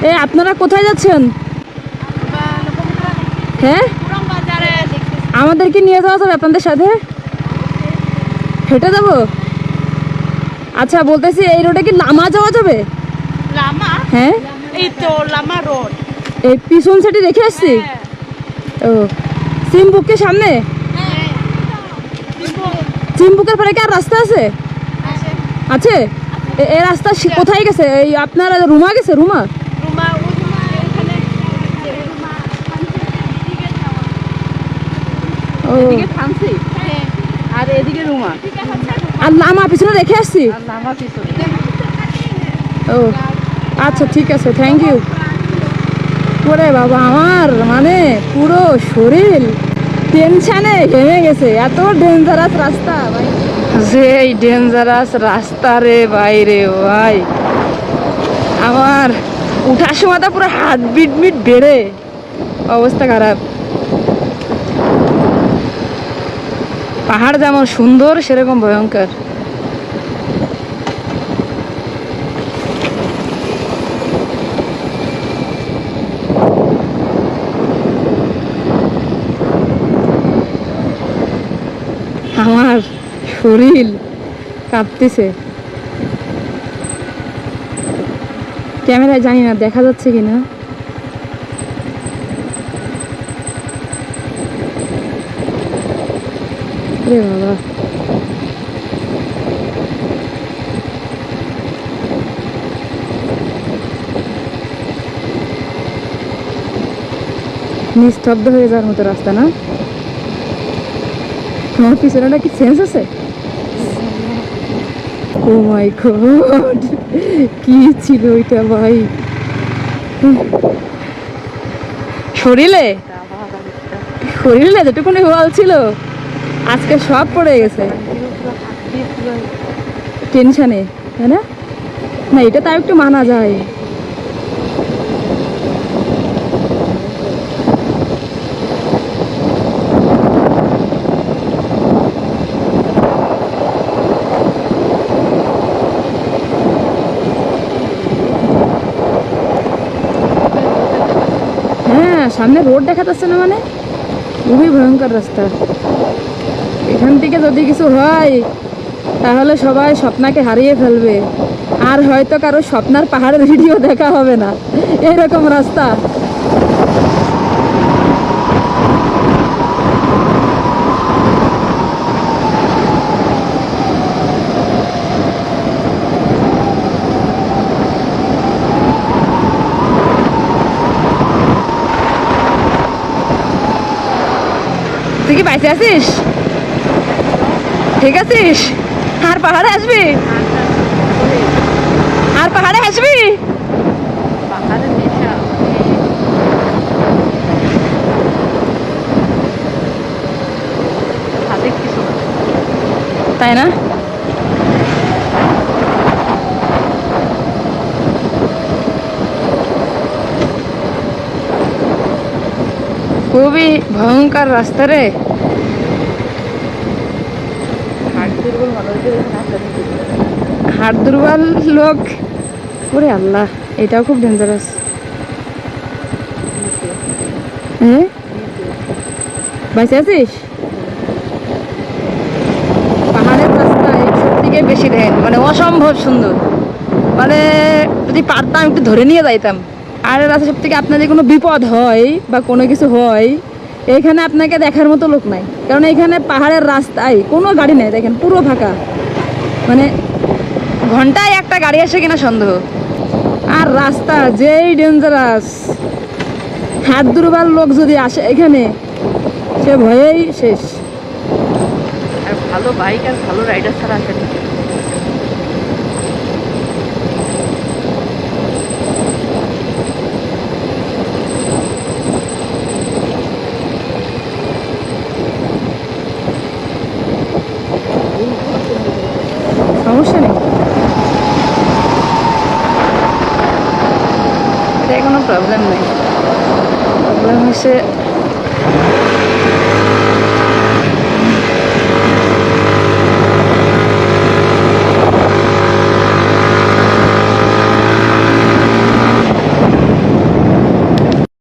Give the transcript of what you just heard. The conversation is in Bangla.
এই আপনারা কোথায় যাচ্ছেন? হ্যাঁ, আমাদেরকে নিয়ে যাওয়া যাবে আপনাদের সাথে? হেঁটে যাবো? আচ্ছা বলতেছি, এই রোডে কি লামা যাওয়া যাবে? লামা? হ্যাঁ, এই তো লামা রোড। এই পিছন সাইডে রেখে আসছি। ও, সিমবুকের সামনে? সিমবুকের পরে কি আর রাস্তা আছে? আছে? এই রাস্তা কোথায় গেছে? এই আপনার রুমা গেছে? রুমা ও, এদিকে থামছি আর এদিকে রুমা আর লামা পিছনে রেখে আসছি। আর লামা পিছনে। ও আচ্ছা, ঠিক আছে, থ্যাংক ইউ। ওরে বাবা, আমার মানে পুরো শরীর টেনশনে ঘেমে গেছে, এত ডেঞ্জারাস রাস্তা ভাই। যে এই ডেঞ্জারাস রাস্তা রে ভাই রে ভাই, আমার উঠার সময় তো পুরো হাত বিট বেড়ে অবস্থা খারাপ। পাহাড় যেমন সুন্দর সেরকম ভয়ঙ্কর। আমার শরীর কাঁপতেছে। ক্যামেরায় জানি না দেখা যাচ্ছে কিনা। রে বাবা, নিস্তব্ধ হয়ে যাওয়ার মতো রাস্তা না? আমার পিছনেটা কি সেন্স আছে? ও মাই গড, কি ছিল ওইটা ভাই? শরীরে শরীরে যেটুকুনি হোয়াল ছিল আজকে সব পড়ে গেছে টেনশনে, তাই না? না, এটা তাও একটু মানা যায়। হ্যাঁ, সামনে রোড দেখা যাচ্ছে না, মানে খুবই ভয়ঙ্কর রাস্তা। এখান থেকে যদি কিছু হয় তাহলে সবাই স্বপ্নাকে হারিয়ে ফেলবে, আর হয়তো কারো স্বপ্নার পাহাড়ের ভিডিও দেখা হবে না, এরকম রাস্তা। তুই কি বাইসে আছিস? ঠিক আছিস? আর পাহাড়ে আসবি? আর পাহাড়ে আসবি? পাহাড়ের নেশা হাতে কিছু না। তাই না? খুবই ভয়ঙ্কর রাস্তা রে। হাড় দুর্বল লোক, ওরে আল্লাহ, এটাও খুব ডেঞ্জারাস। হ্যাঁ, বাইসে আছিস? পাহাড়ের রাস্তা এইসব থেকে বেশি দেন, মানে অসম্ভব সুন্দর। মানে যদি পারতাম একটু ধরে নিয়ে যাইতাম। আর রাস্তা সব থেকে আপনাদের কোনো বিপদ হয় বা কোনো কিছু হয়, এখানে আপনাকে দেখার মতো লোক নাই, কারণ এখানে পাহাড়ের রাস্তায় কোনো গাড়ি নেই, দেখেন পুরো ফাঁকা। মানে ঘন্টায় একটা গাড়ি আসে কিনা সন্দেহ। আর রাস্তা যেই ডেঞ্জারাস, হাত দুর্বল লোক যদি আসে এখানে সে ভয়েই শেষ। আর ভালো বাইক আর ভালো রাইডার ছাড়া আসে না। সমস্যা নেই, এটাই কোনো প্রবলেম নেই। প্রবলেম হচ্ছে